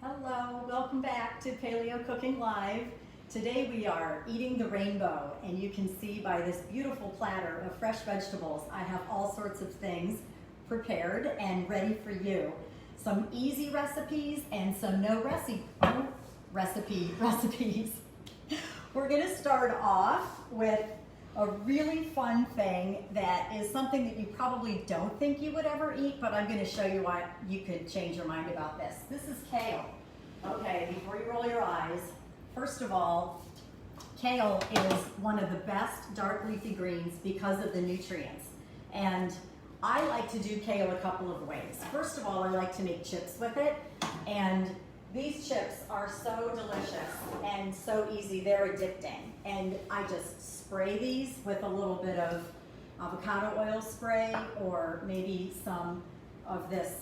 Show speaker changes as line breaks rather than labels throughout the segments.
Hello, welcome back to Paleo Cooking Live. Today we are eating the rainbow, and you can see by this beautiful platter of fresh vegetables, I have all sorts of things prepared and ready for you. Some easy recipes and some recipes. We're gonna start off with a really fun thing that is something that you probably don't think you would ever eat, but I'm gonna show you why you could change your mind about this. This is kale. Okay, before you roll your eyes, first of all, kale is one of the best dark leafy greens because of the nutrients. And I like to do kale a couple of ways. First of all, I like to make chips with it, and these chips are so delicious and so easy, they're addicting. And I just spray these with a little bit of avocado oil spray, or maybe some of this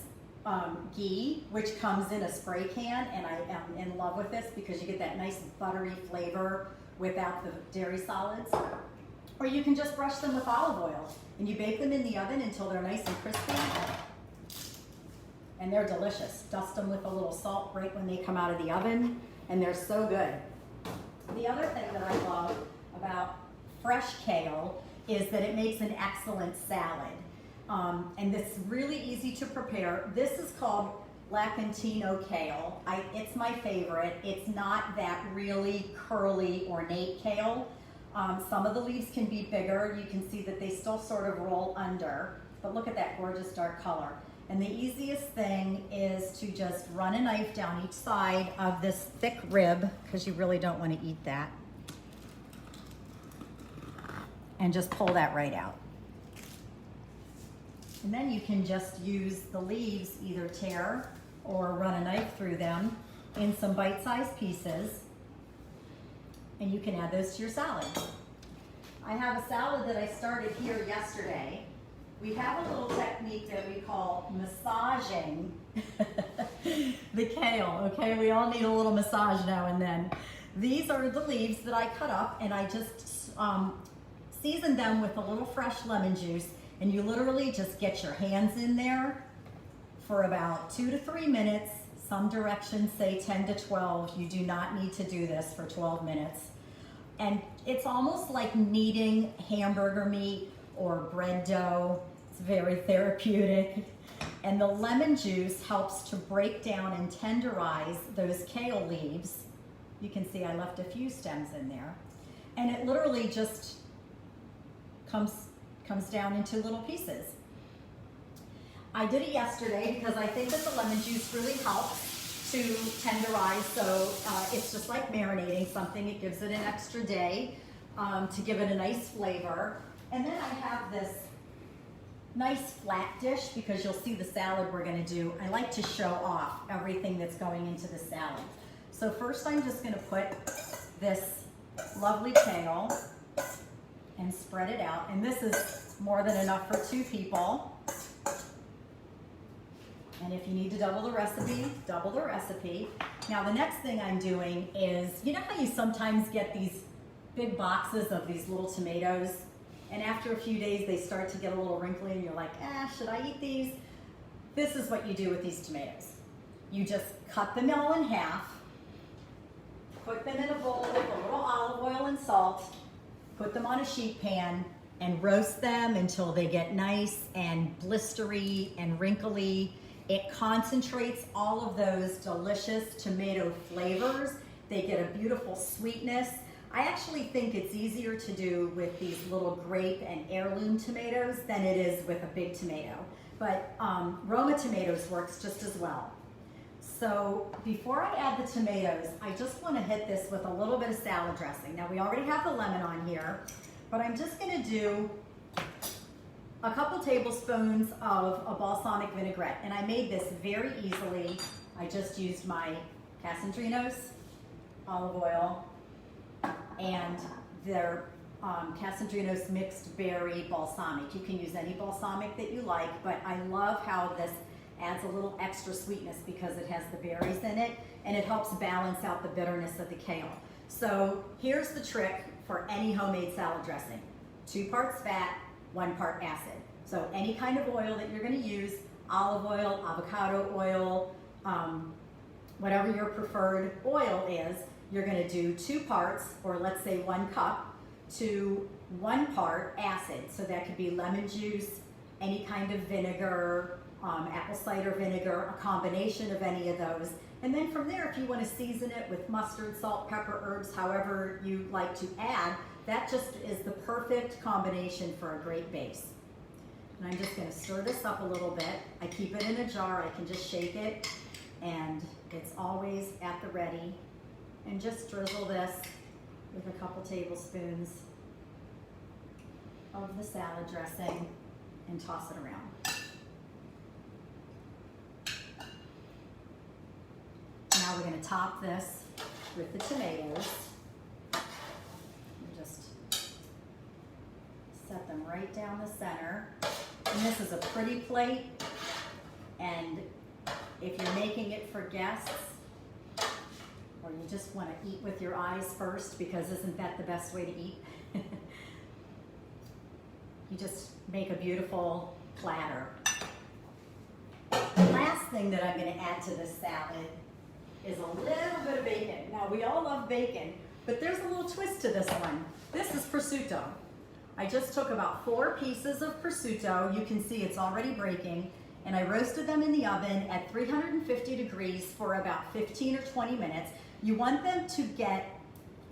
ghee, which comes in a spray can, and I am in love with this because you get that nice buttery flavor without the dairy solids. Or you can just brush them with olive oil, and you bake them in the oven until they're nice and crispy. And they're delicious. Dust them with a little salt right when they come out of the oven, and they're so good. The other thing that I love about fresh kale is that it makes an excellent salad. And it's really easy to prepare. This is called Lacantino kale. It's my favorite. It's not that really curly, ornate kale. Some of the leaves can be bigger. You can see that they still sort of roll under, but look at that gorgeous dark color. And the easiest thing is to just run a knife down each side of this thick rib, because you really don't want to eat that. And just pull that right out. And then you can just use the leaves, either tear or run a knife through them in some bite-sized pieces, and you can add those to your salad. I have a salad that I started here yesterday. We have a little technique that we call massaging the kale, okay? We all need a little massage now and then. These are the leaves that I cut up, and I just season them with a little fresh lemon juice, and you literally just get your hands in there for about 2 to 3 minutes. Some directions say 10 to 12. You do not need to do this for 12 minutes. And it's almost like kneading hamburger meat or bread dough. It's very therapeutic. And the lemon juice helps to break down and tenderize those kale leaves. You can see I left a few stems in there. And it literally just comes down into little pieces. I did it yesterday because I think that the lemon juice really helps to tenderize, so it's just like marinating something. It gives it an extra day to give it a nice flavor. And then I have this nice flat dish, because you'll see the salad we're gonna do. I like to show off everything that's going into the salad. So first I'm just gonna put this lovely kale and spread it out. And this is more than enough for 2 people. And if you need to double the recipe, double the recipe. Now the next thing I'm doing is, you know how you sometimes get these big boxes of these little tomatoes, and after a few days they start to get a little wrinkly and you're like, should I eat these? This is what you do with these tomatoes. You just cut them all in half, put them in a bowl with a little olive oil and salt, put them on a sheet pan, and roast them until they get nice and blistery and wrinkly. It concentrates all of those delicious tomato flavors. They get a beautiful sweetness. I actually think it's easier to do with these little grape and heirloom tomatoes than it is with a big tomato. But Roma tomatoes works just as well. So before I add the tomatoes, I just want to hit this with a little bit of salad dressing. Now we already have the lemon on here, but I'm just going to do a couple tablespoons of a balsamic vinaigrette. And I made this very easily. I just used my Casandrinos olive oil and their Casandrinos mixed berry balsamic. You can use any balsamic that you like, but I love how this adds a little extra sweetness because it has the berries in it, and it helps balance out the bitterness of the kale. So here's the trick for any homemade salad dressing. 2 parts fat, 1 part acid. So any kind of oil that you're going to use, olive oil, avocado oil, whatever your preferred oil is, you're going to do 2 parts, or let's say 1 cup, to 1 part acid. So that could be lemon juice, any kind of vinegar, apple cider vinegar, a combination of any of those. And then from there, if you want to season it with mustard, salt, pepper, herbs, however you like to add, that just is the perfect combination for a great base. And I'm just going to stir this up a little bit. I keep it in a jar. I can just shake it, and it's always at the ready. And just drizzle this with a couple tablespoons of the salad dressing and toss it around. Now we're going to top this with the tomatoes. And just set them right down the center. And this is a pretty plate, and if you're making it for guests, or you just want to eat with your eyes first, because isn't that the best way to eat? You just make a beautiful platter. The last thing that I'm going to add to this salad is a little bit of bacon. Now, we all love bacon, but there's a little twist to this one. This is prosciutto. I just took about 4 pieces of prosciutto. You can see it's already breaking, and I roasted them in the oven at 350 degrees for about 15 or 20 minutes. You want them to get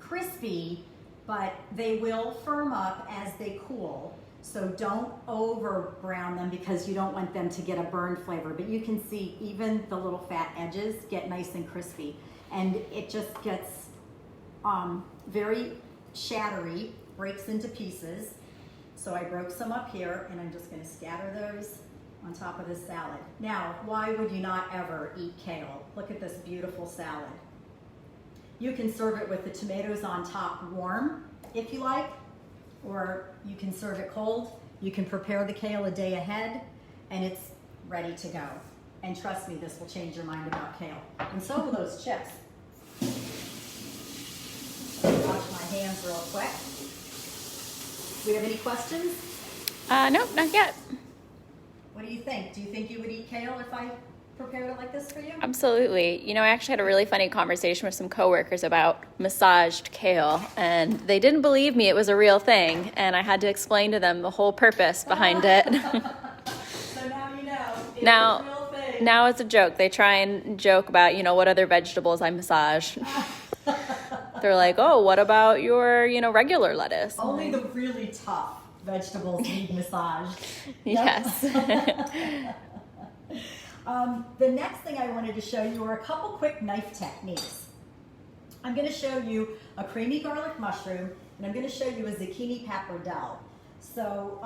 crispy, but they will firm up as they cool. So don't over brown them, because you don't want them to get a burned flavor. But you can see even the little fat edges get nice and crispy. And it just gets very shattery, breaks into pieces. So I broke some up here, and I'm just going to scatter those on top of this salad. Now, why would you not ever eat kale? Look at this beautiful salad. You can serve it with the tomatoes on top warm, if you like, or you can serve it cold. You can prepare the kale a day ahead, and it's ready to go. And trust me, this will change your mind about kale. And so will those chips. Wash my hands real quick. Do we have any questions?
Nope, not yet.
What do you think? Do you think you would eat kale if I prepared it like this for you?
Absolutely. You know, I actually had a really funny conversation with some coworkers about massaged kale, and they didn't believe me it was a real thing, and I had to explain to them the whole purpose behind it.
So now you know. It's
Now-
a real thing.
Now it's a joke. They try and joke about, what other vegetables I massage. They're like, oh, what about your, regular lettuce?
Only the really tough vegetables need massaged.
Yes.
The next thing I wanted to show you are a couple quick knife techniques. I'm going to show you a creamy garlic mushroom, and I'm going to show you a zucchini pappardelle. So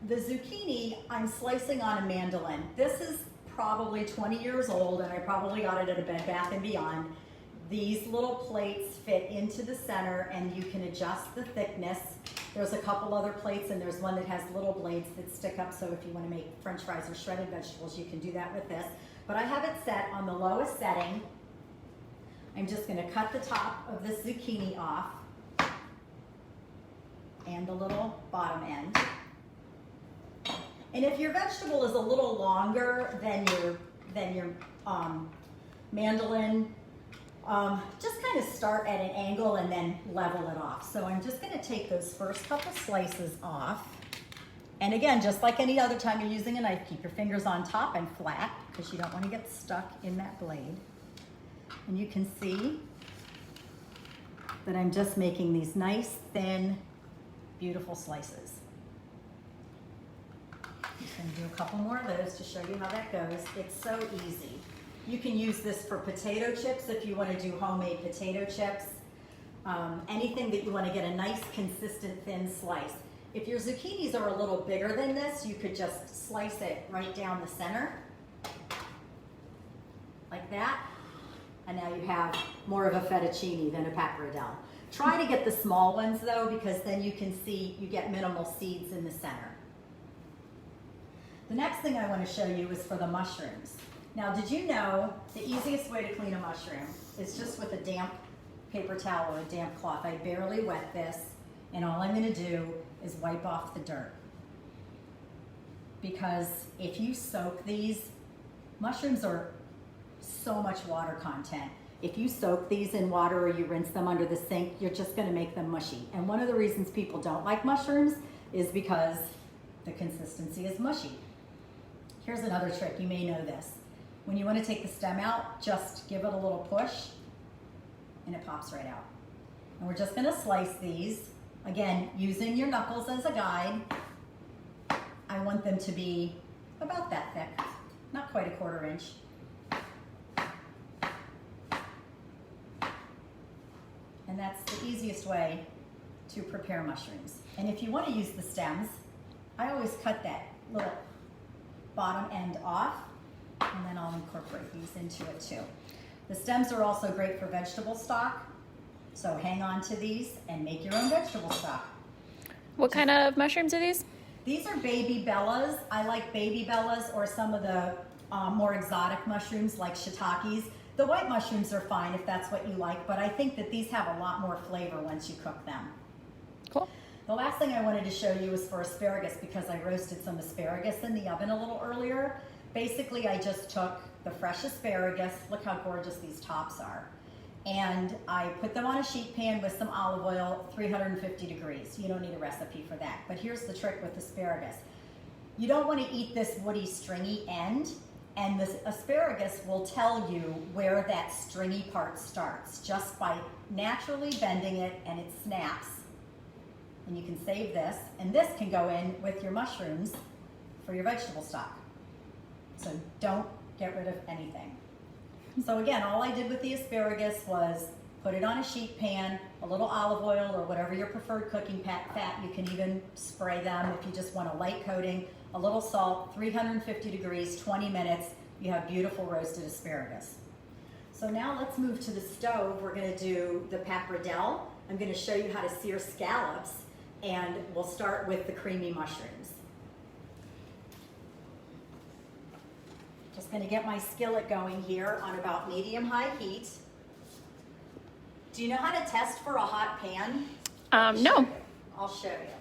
the zucchini I'm slicing on a mandolin. This is probably 20 years old, and I probably got it at a Bed Bath & Beyond. These little plates fit into the center, and you can adjust the thickness. There's a couple other plates, and there's one that has little blades that stick up, so if you want to make French fries or shredded vegetables, you can do that with this. But I have it set on the lowest setting. I'm just going to cut the top of this zucchini off and the little bottom end. And if your vegetable is a little longer than your mandolin, just kind of start at an angle and then level it off. So I'm just going to take those first couple slices off. And again, just like any other time you're using a knife, keep your fingers on top and flat, because you don't want to get stuck in that blade. And you can see that I'm just making these nice, thin, beautiful slices. I'm just going to do a couple more of those to show you how that goes. It's so easy. You can use this for potato chips if you want to do homemade potato chips. Anything that you want to get a nice, consistent, thin slice. If your zucchinis are a little bigger than this, you could just slice it right down the center, like that. And now you have more of a fettuccine than a pappardelle. Try to get the small ones though, because then you can see you get minimal seeds in the center. The next thing I want to show you is for the mushrooms. Now, did you know the easiest way to clean a mushroom is just with a damp paper towel or a damp cloth? I barely wet this, and all I'm going to do is wipe off the dirt. Because if you soak these, mushrooms are so much water content. If you soak these in water or you rinse them under the sink, you're just gonna make them mushy. And one of the reasons people don't like mushrooms is because the consistency is mushy. Here's another trick, you may know this. When you wanna take the stem out, just give it a little push and it pops right out. And we're just gonna slice these. Again, using your knuckles as a guide. I want them to be about that thick, not quite a 1/4 inch. And that's the easiest way to prepare mushrooms. And if you want to use the stems, I always cut that little bottom end off, and then I'll incorporate these into it too. The stems are also great for vegetable stock, so hang on to these and make your own vegetable stock.
What kind of mushrooms are these?
These are baby bellas. I like baby bellas or some of the more exotic mushrooms like shiitakes. The white mushrooms are fine if that's what you like, but I think that these have a lot more flavor once you cook them.
Cool.
The last thing I wanted to show you was for asparagus, because I roasted some asparagus in the oven a little earlier. Basically, I just took the fresh asparagus, look how gorgeous these tops are, and I put them on a sheet pan with some olive oil, 350 degrees. You don't need a recipe for that, but here's the trick with asparagus. You don't want to eat this woody, stringy end, and this asparagus will tell you where that stringy part starts just by naturally bending it, and it snaps. And you can save this, and this can go in with your mushrooms for your vegetable stock. So don't get rid of anything. So again, all I did with the asparagus was put it on a sheet pan, a little olive oil or whatever your preferred cooking fat. You can even spray them if you just want a light coating, a little salt, 350 degrees, 20 minutes, you have beautiful roasted asparagus. So now let's move to the stove. We're gonna do the pappardelle. I'm gonna show you how to sear scallops, and we'll start with the creamy mushrooms. Just gonna get my skillet going here on about medium-high heat. Do you know how to test for a hot pan?
No.
I'll show you.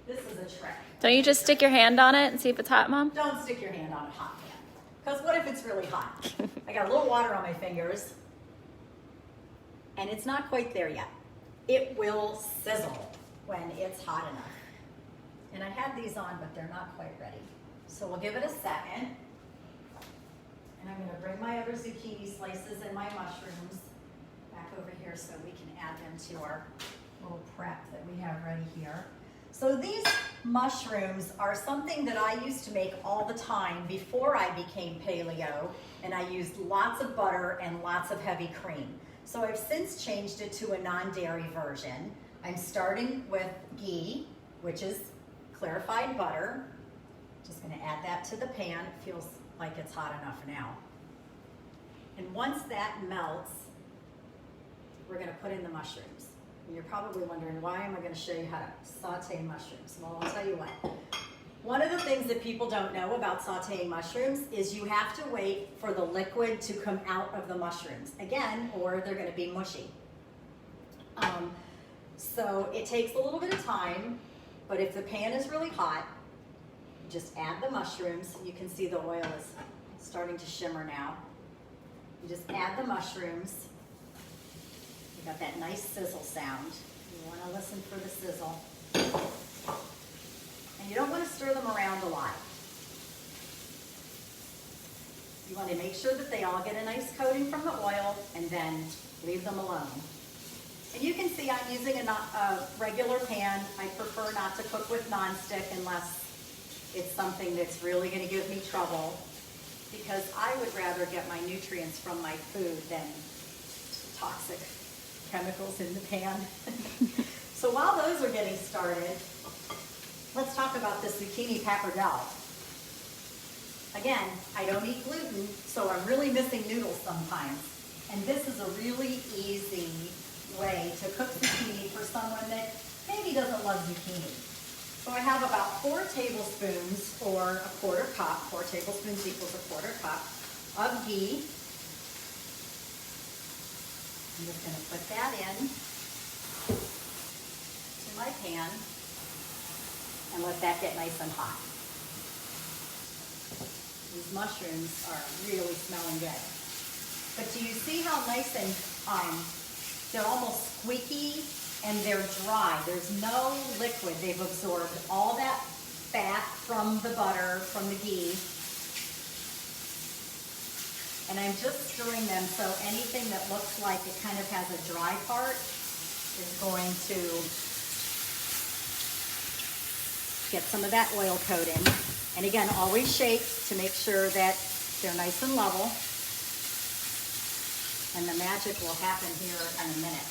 This is a trick.
Don't you just stick your hand on it and see if it's hot, Mom?
Don't stick your hand on a hot pan. Because what if it's really hot? I got a little water on my fingers, and it's not quite there yet. It will sizzle when it's hot enough. And I had these on, but they're not quite ready. So we'll give it a second. And I'm gonna bring my other zucchini slices and my mushrooms back over here so we can add them to our little prep that we have ready here. So these mushrooms are something that I used to make all the time before I became paleo, and I used lots of butter and lots of heavy cream. So I've since changed it to a non-dairy version. I'm starting with ghee, which is clarified butter. Just gonna add that to the pan. It feels like it's hot enough now. And once that melts, we're gonna put in the mushrooms. And you're probably wondering, why am I gonna show you how to saute mushrooms? Well, I'll tell you what. One of the things that people don't know about sauteing mushrooms is you have to wait for the liquid to come out of the mushrooms, again, or they're gonna be mushy. So it takes a little bit of time, but if the pan is really hot, you just add the mushrooms. You can see the oil is starting to shimmer now. You just add the mushrooms. You got that nice sizzle sound. You want to listen for the sizzle. And you don't want to stir them around a lot. You want to make sure that they all get a nice coating from the oil, and then leave them alone. And you can see I'm using a regular pan. I prefer not to cook with nonstick unless it's something that's really going to give me trouble, because I would rather get my nutrients from my food than toxic chemicals in the pan. So while those are getting started, let's talk about the zucchini pappardelle. Again, I don't eat gluten, so I'm really missing noodles sometimes. And this is a really easy way to cook zucchini for someone that maybe doesn't love zucchini. So I have about 4 tablespoons or a 1/4 cup, 4 tablespoons equals a 1/4 cup of ghee. I'm just gonna put that in to my pan and let that get nice and hot. These mushrooms are really smelling good. But do you see how nice and they're almost squeaky and they're dry? There's no liquid. They've absorbed all that fat from the butter, from the ghee. And I'm just stirring them so anything that looks like it kind of has a dry part is going to get some of that oil coating. And again, always shake to make sure that they're nice and level. And the magic will happen here in a minute.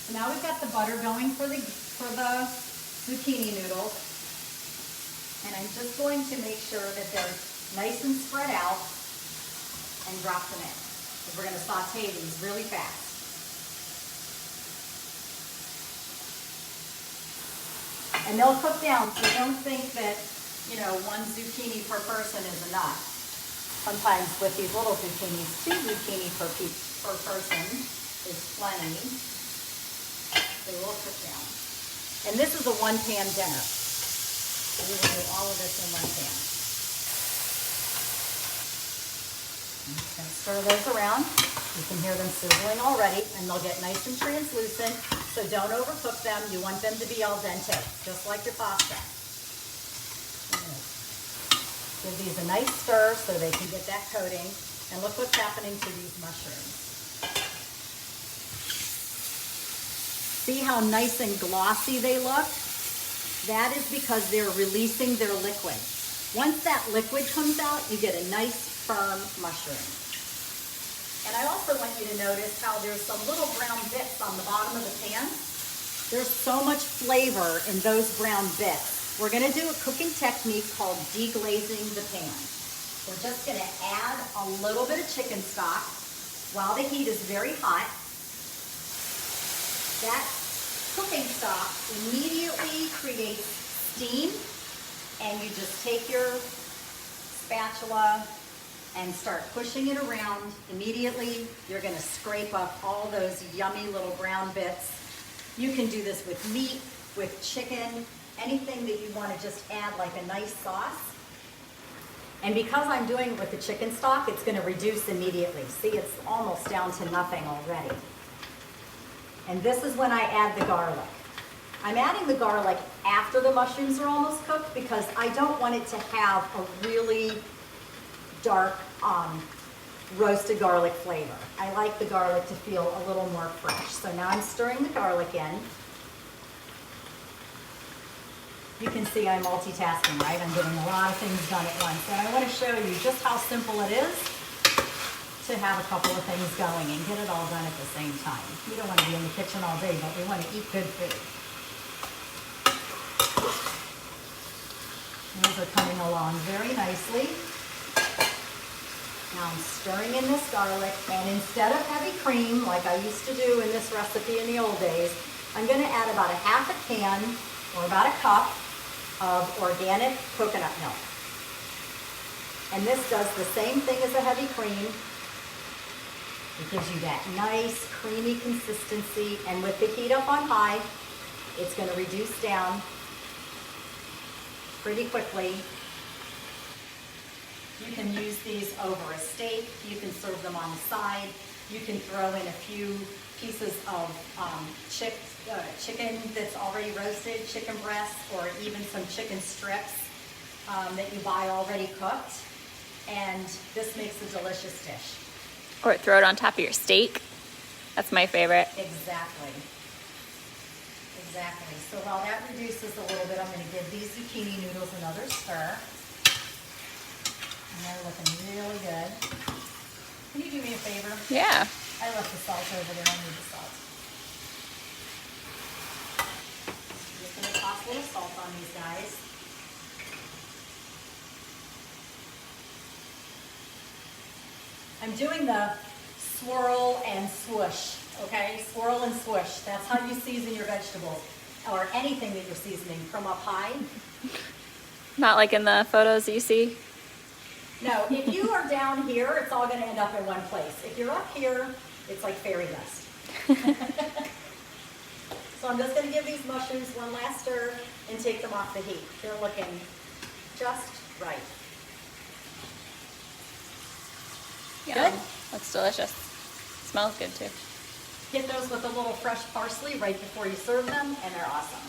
So now we've got the butter going for the zucchini noodles. And I'm just going to make sure that they're nice and spread out and drop them in. Because we're going to saute these really fast. And they'll cook down, so don't think that, you know, 1 zucchini per person is enough. Sometimes with these little zucchinis, 2 zucchini per person is plenty. They will cook down. And this is a 1-pan dinner. So we will do all of this in 1 pan. I'm just going to stir those around. You can hear them sizzling already, and they'll get nice and translucent. So don't overcook them. You want them to be al dente, just like your pasta. Give these a nice stir so they can get that coating. And look what's happening to these mushrooms. See how nice and glossy they look? That is because they're releasing their liquid. Once that liquid comes out, you get a nice firm mushroom. And I also want you to notice how there's some little brown bits on the bottom of the pan. There's so much flavor in those brown bits. We're gonna do a cooking technique called deglazing the pan. We're just gonna add a little bit of chicken stock while the heat is very hot. That cooking stock immediately creates steam, and you just take your spatula and start pushing it around. Immediately, you're gonna scrape up all those yummy little brown bits. You can do this with meat, with chicken, anything that you wanna just add like a nice sauce. And because I'm doing it with the chicken stock, it's gonna reduce immediately. See, it's almost down to nothing already. And this is when I add the garlic. I'm adding the garlic after the mushrooms are almost cooked because I don't want it to have a really dark roasted garlic flavor. I like the garlic to feel a little more fresh. So now I'm stirring the garlic in. You can see I'm multitasking, right? I'm getting a lot of things done at once. And I want to show you just how simple it is to have a couple of things going and get it all done at the same time. We don't want to be in the kitchen all day, but we want to eat good food. Those are coming along very nicely. Now I'm stirring in this garlic, and instead of heavy cream, like I used to do in this recipe in the old days, I'm going to add about a half a can or about a cup of organic coconut milk. And this does the same thing as a heavy cream. It gives you that nice creamy consistency, and with the heat up on high, it's going to reduce down pretty quickly. You can use these over a steak. You can serve them on the side. You can throw in a few pieces of chicken that's already roasted, chicken breasts, or even some chicken strips that you buy already cooked. And this makes a delicious dish.
Or throw it on top of your steak. That's my favorite.
Exactly. Exactly. So while that reduces a little bit, I'm going to give these zucchini noodles another stir. And they're looking really good. Can you do me a favor?
Yeah.
I left the salt over there. I need the salt. I'm just going to toss a little salt on these guys. I'm doing the swirl and swoosh, okay? Swirl and swoosh. That's how you season your vegetables, or anything that you're seasoning, from up high.
Not like in the photos you see?
No, if you are down here, it's all going to end up in one place. If you're up here, it's like fairy dust. So I'm just going to give these mushrooms one last stir and take them off the heat. They're looking just right.
Yum.
Good?
Looks delicious. Smells good too.
Get those with a little fresh parsley right before you serve them, and they're awesome.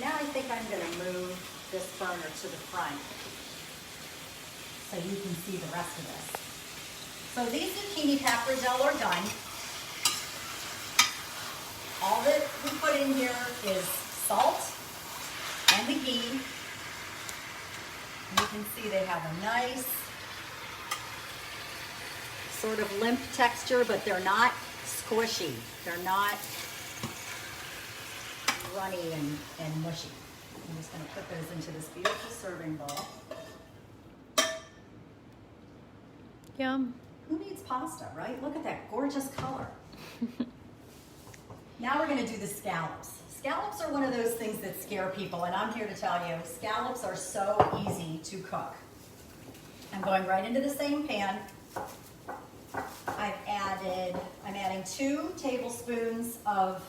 Now I think I'm going to move this burner to the front so you can see the rest of this. So these zucchini pappardelle are done. All that we put in here is salt and the ghee. You can see they have a nice sort of limp texture, but they're not squishy. They're not runny and mushy. I'm just going to put those into this beautiful serving bowl.
Yum.
Who needs pasta, right? Look at that gorgeous color. Now we're going to do the scallops. Scallops are one of those things that scare people, and I'm here to tell you, scallops are so easy to cook. I'm going right into the same pan. I'm adding 2 tablespoons of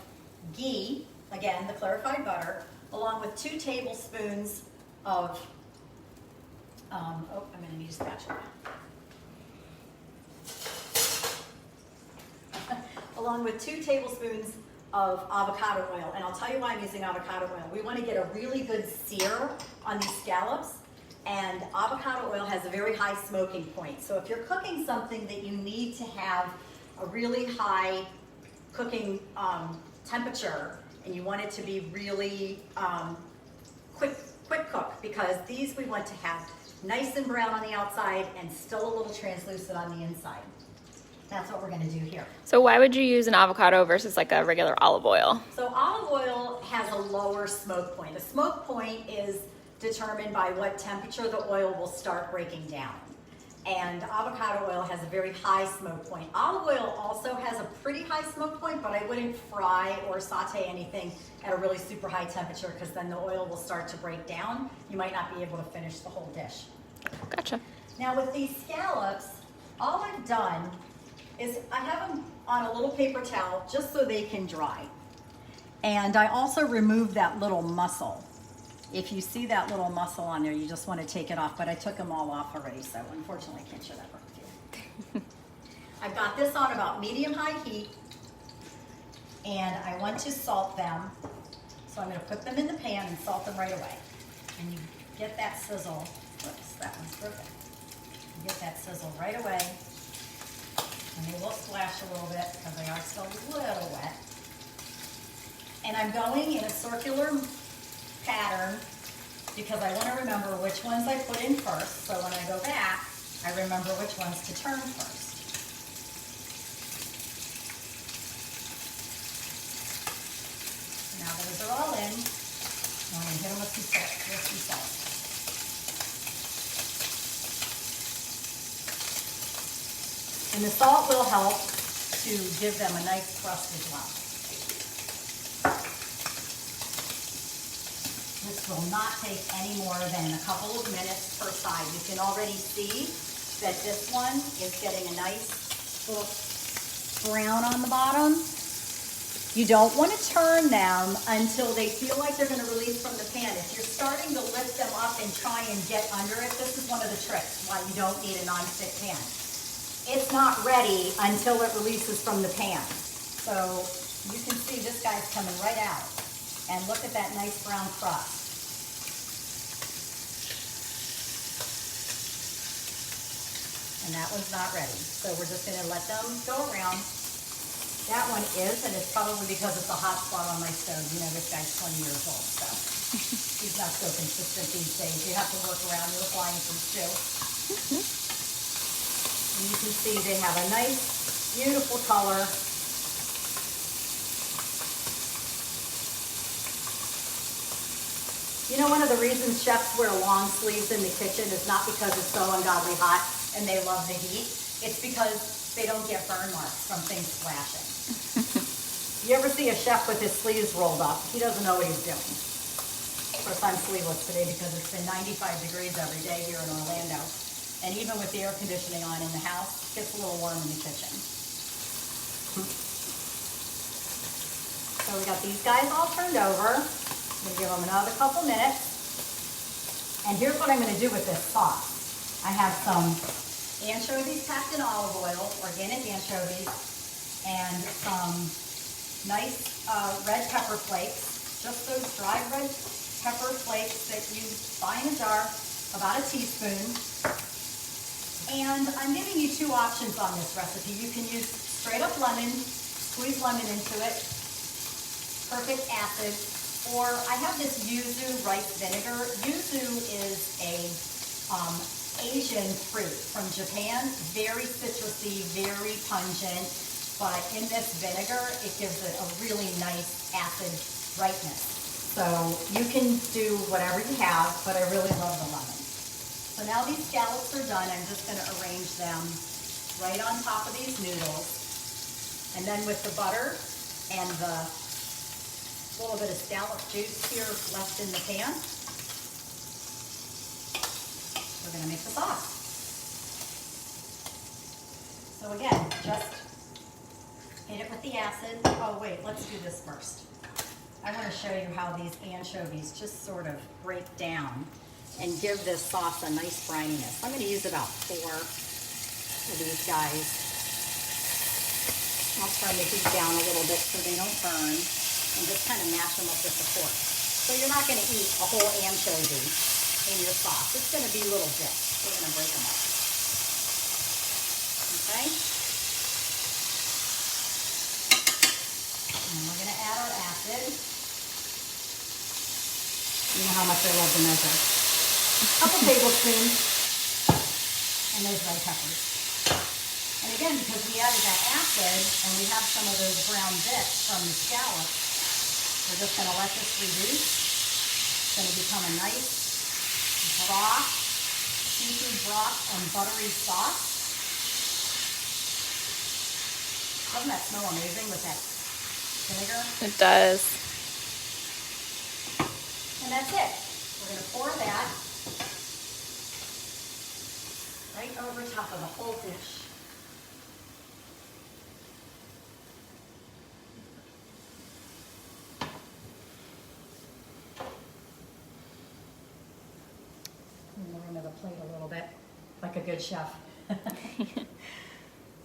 ghee, again, the clarified butter, along with 2 tablespoons of, I'm going to need a spatula. Along with 2 tablespoons of avocado oil. And I'll tell you why I'm using avocado oil. We want to get a really good sear on these scallops, and avocado oil has a very high smoking point. So if you're cooking something that you need to have a really high cooking temperature, and you want it to be really quick cook, because these we want to have nice and brown on the outside and still a little translucent on the inside. That's what we're going to do here.
So why would you use an avocado versus like a regular olive oil?
So olive oil has a lower smoke point. The smoke point is determined by what temperature the oil will start breaking down. And avocado oil has a very high smoke point. Olive oil also has a pretty high smoke point, but I wouldn't fry or saute anything at a really super high temperature, because then the oil will start to break down. You might not be able to finish the whole dish.
Gotcha.
Now with these scallops, all I've done is I have them on a little paper towel just so they can dry. And I also removed that little mussel. If you see that little mussel on there, you just want to take it off, but I took them all off already, so unfortunately I can't share that with you. I've got this on about medium-high heat, and I want to salt them. So I'm going to put them in the pan and salt them right away. And you get that sizzle. Whoops, that one's broken. You get that sizzle right away. And they will splash a little bit because they are still a little wet. And I'm going in a circular pattern because I want to remember which ones I put in first. So when I go back, I remember which ones to turn first. Now those are all in. I'm going to hit them with some salt. And the salt will help to give them a nice crust as well. This will not take any more than a couple of minutes per side. You can already see that this one is getting a nice little brown on the bottom. You don't want to turn them until they feel like they're going to release from the pan. If you're starting to lift them up and try and get under it, this is one of the tricks why you don't need a non-stick pan. It's not ready until it releases from the pan. So you can see this guy's coming right out. And look at that nice brown crust. And that one's not ready. So we're just gonna let them go around. That one is, and it's probably because it's a hot spot on my stove. You know, this guy's 20 years old, so he's not so consistent these days. You have to work around your appliances too. And you can see they have a nice, beautiful color. You know, one of the reasons chefs wear long sleeves in the kitchen is not because it's so ungodly hot and they love the heat. It's because they don't get burn marks from things splashing. You ever see a chef with his sleeves rolled up? He doesn't know what he's doing. Of course, I'm sleeveless today because it's been 95 degrees every day here in Orlando. And even with the air conditioning on in the house, it gets a little warm in the kitchen. So we got these guys all turned over. I'm gonna give them another couple minutes. And here's what I'm gonna do with this sauce. I have some anchovies packed in olive oil. organic anchovies and some nice red pepper flakes, just those dried red pepper flakes that you buy in a jar, about a teaspoon. And I'm giving you two options on this recipe. You can use straight up lemon, squeeze lemon into it, perfect acid, or I have this yuzu rice vinegar. Yuzu is a Asian fruit from Japan, very citrusy, very pungent, but in this vinegar, it gives it a really nice acid brightness. So you can do whatever you have, but I really love the lemon. So now these scallops are done. I'm just going to arrange them right on top of these noodles. And then with the butter and the little bit of scallop juice here left in the pan, we're going to make the sauce. So again, just hit it with the acid. Oh wait, let's do this first. I want to show you how these anchovies just sort of break down and give this sauce a nice brininess. I'm going to use about 4 of these guys. I'll turn the heat down a little bit so they don't burn and just kind of mash them up with the fork. So you're not going to eat a whole anchovy in your sauce. It's going to be little bits. We're going to break them up. Okay? And we're going to add our acid. You know how much I love to measure. A couple tablespoons, and those red peppers. And again, because we added that acid and we have some of those brown bits from the scallops, we're just going to let this reduce. It's going to become a nice broth, seafood broth and buttery sauce. Doesn't that smell amazing with that vinegar?
It does.
And that's it. We're going to pour that right over top of the whole dish. And we're going to plate a little bit, like a good chef.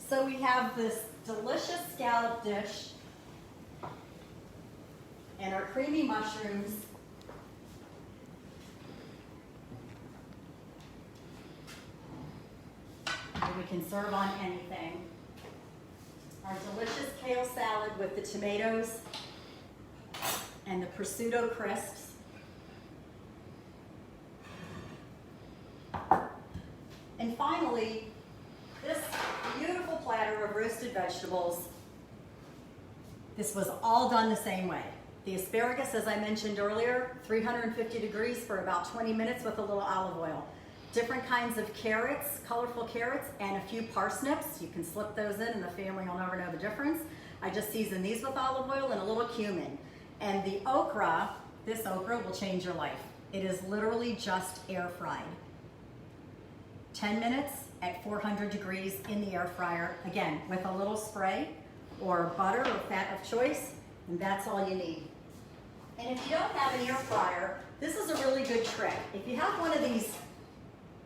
So we have this delicious scallop dish and our creamy mushrooms. We can serve on anything. Our delicious kale salad with the tomatoes and the prosciutto crisps. And finally, this beautiful platter of roasted vegetables. This was all done the same way. The asparagus, as I mentioned earlier, 350 degrees for about 20 minutes with a little olive oil. Different kinds of carrots, colorful carrots, and a few parsnips. You can slip those in and the family will never know the difference. I just season these with olive oil and a little cumin. And the okra, this okra will change your life. It is literally just air fried. 10 minutes at 400 degrees in the air fryer, again, with a little spray or butter or fat of choice, and that's all you need. And if you don't have an air fryer, this is a really good trick. If you have one of these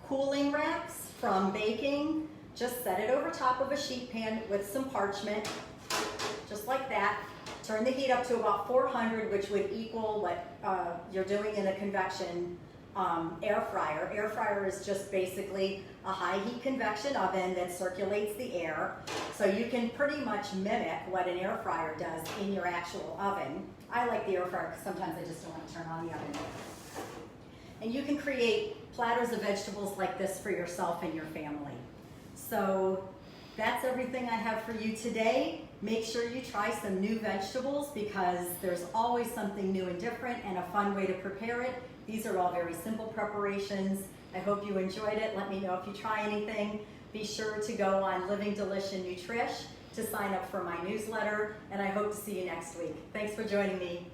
cooling racks from baking, just set it over top of a sheet pan with some parchment, just like that. Turn the heat up to about 400, which would equal what you're doing in a convection air fryer. Air fryer is just basically a high heat convection oven that circulates the air. So you can pretty much mimic what an air fryer does in your actual oven. I like the air fryer because sometimes I just don't want to turn on the oven. And you can create platters of vegetables like this for yourself and your family. So that's everything I have for you today. Make sure you try some new vegetables because there's always something new and different and a fun way to prepare it. These are all very simple preparations. I hope you enjoyed it. Let me know if you try anything. Be sure to go on Living Delish and Nutrish to sign up for my newsletter, and I hope to see you next week. Thanks for joining me.